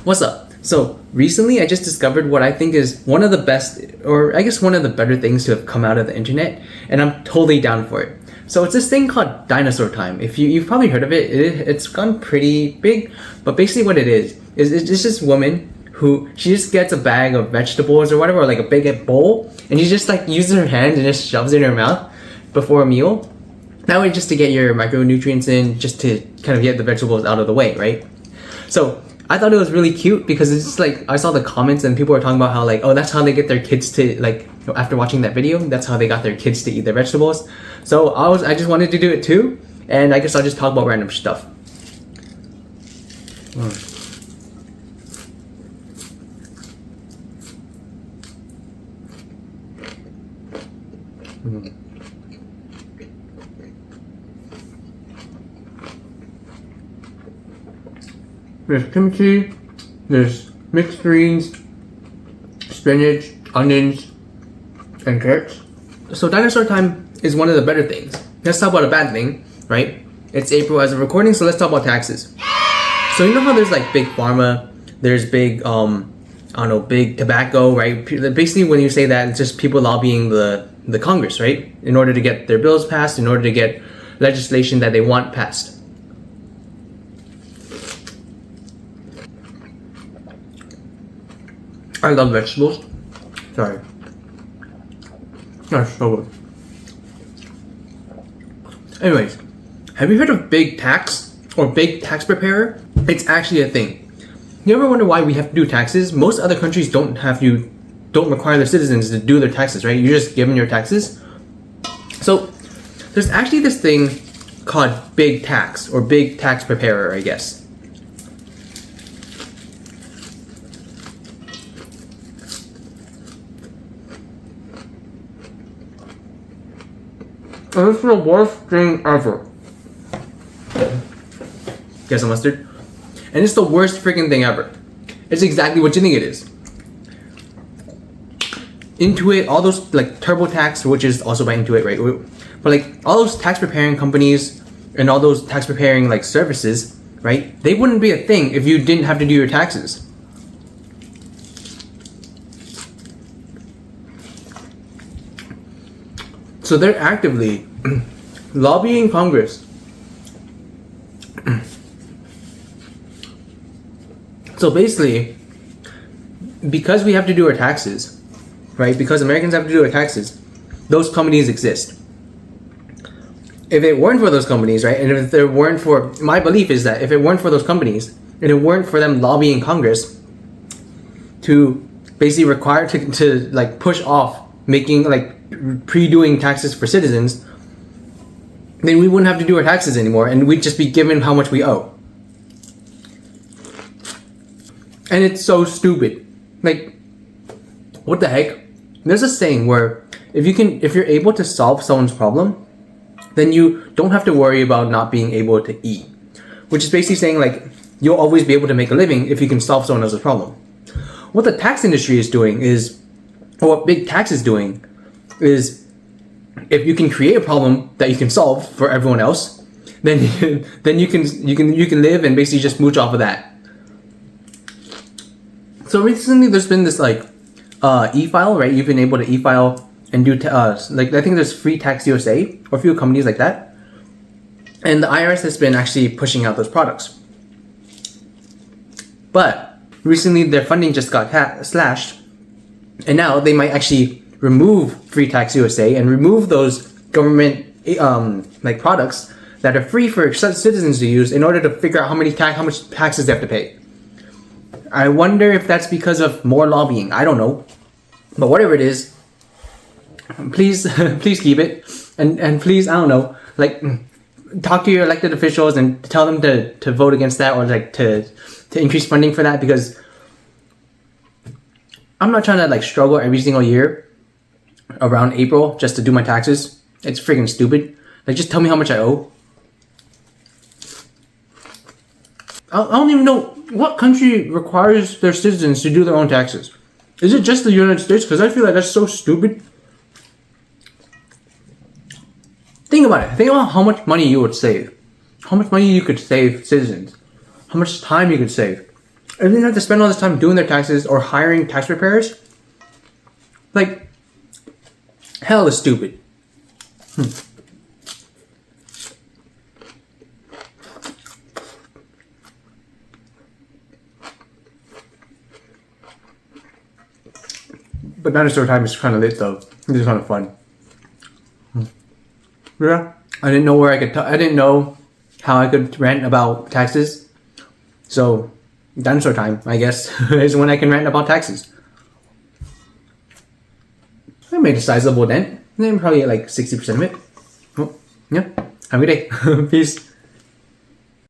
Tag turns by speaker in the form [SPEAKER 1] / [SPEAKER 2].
[SPEAKER 1] What's up? So recently I just discovered what I think is one of the best, or I guess one of the better things to have come out of the internet, and I'm totally down for it. So it's this thing called Dinosaur Time. If you've probably heard of it, it's gone pretty big, but basically what it is it's this woman who she just gets a bag of vegetables or whatever, or like a big bowl, and she just like uses her hands and just shoves it in her mouth before a meal. That way just to get your micronutrients in, just to kind of get the vegetables out of the way, right? So I thought it was really cute because it's just like I saw the comments and people were talking about how like, oh, that's how they get their kids to like, after watching that video, that's how they got their kids to eat their vegetables. So I just wanted to do it too, and I guess I'll just talk about random stuff. There's kimchi, there's mixed greens, spinach, onions, and carrots. So Dinosaur Time is one of the better things. Let's talk about a bad thing, right? It's April as of recording, so let's talk about taxes. So you know how there's like big pharma, there's big, big tobacco, right? Basically when you say that, it's just people lobbying the Congress, right? In order to get their bills passed, in order to get legislation that they want passed. I love vegetables. Sorry. That's so good. Anyways, have you heard of big tax or big tax preparer? It's actually a thing. You ever wonder why we have to do taxes? Most other countries don't require their citizens to do their taxes, right? You're just given your taxes. So there's actually this thing called big tax or big tax preparer, I guess. And this is the worst thing ever. Get some mustard? And it's the worst freaking thing ever. It's exactly what you think it is. Intuit, all those like TurboTax, which is also by Intuit, right? But like all those tax preparing companies and all those tax preparing like services, right? They wouldn't be a thing if you didn't have to do your taxes. So they're actively lobbying Congress. So basically, because we have to do our taxes, right? Because Americans have to do our taxes, those companies exist. If it weren't for those companies, right? And if there weren't for, my belief is that if it weren't for those companies, and it weren't for them lobbying Congress to basically require to like push off making like pre-doing taxes for citizens, then we wouldn't have to do our taxes anymore and we'd just be given how much we owe. And it's so stupid. Like, what the heck? There's a saying where if you're able to solve someone's problem, then you don't have to worry about not being able to eat. Which is basically saying like you'll always be able to make a living if you can solve someone else's problem. What the tax industry is doing is, or what big tax is doing, is if you can create a problem that you can solve for everyone else, then you can live and basically just mooch off of that. So recently there's been this like e-file, right? You've been able to e-file and do like I think there's Free Tax USA or a few companies like that, and the IRS has been actually pushing out those products. But recently their funding just got slashed, and now they might actually remove Free Tax USA and remove those government like products that are free for citizens to use in order to figure out how much taxes they have to pay. I wonder if that's because of more lobbying. I don't know, but whatever it is, please keep it, and please, I don't know, like talk to your elected officials and tell them to vote against that, or like to increase funding for that, because I'm not trying to like struggle every single year around April just to do my taxes. It's freaking stupid. Like, just tell me how much I owe. I don't even know what country requires their citizens to do their own taxes. Is it just the United States? Because I feel like that's so stupid. Think about it. Think about how much money you would save. How much money you could save citizens. How much time you could save. and then have to spend all this time doing their taxes or hiring tax preparers. Like, hell is stupid. But dinosaur time is kind of lit though. It's kind of fun. Yeah, I didn't know where I could. I didn't know how I could rant about taxes. So, dinosaur time, I guess, is when I can rant about taxes. I made a sizable dent. Then probably like 60% of it. Oh, yeah. Have a good day. Peace.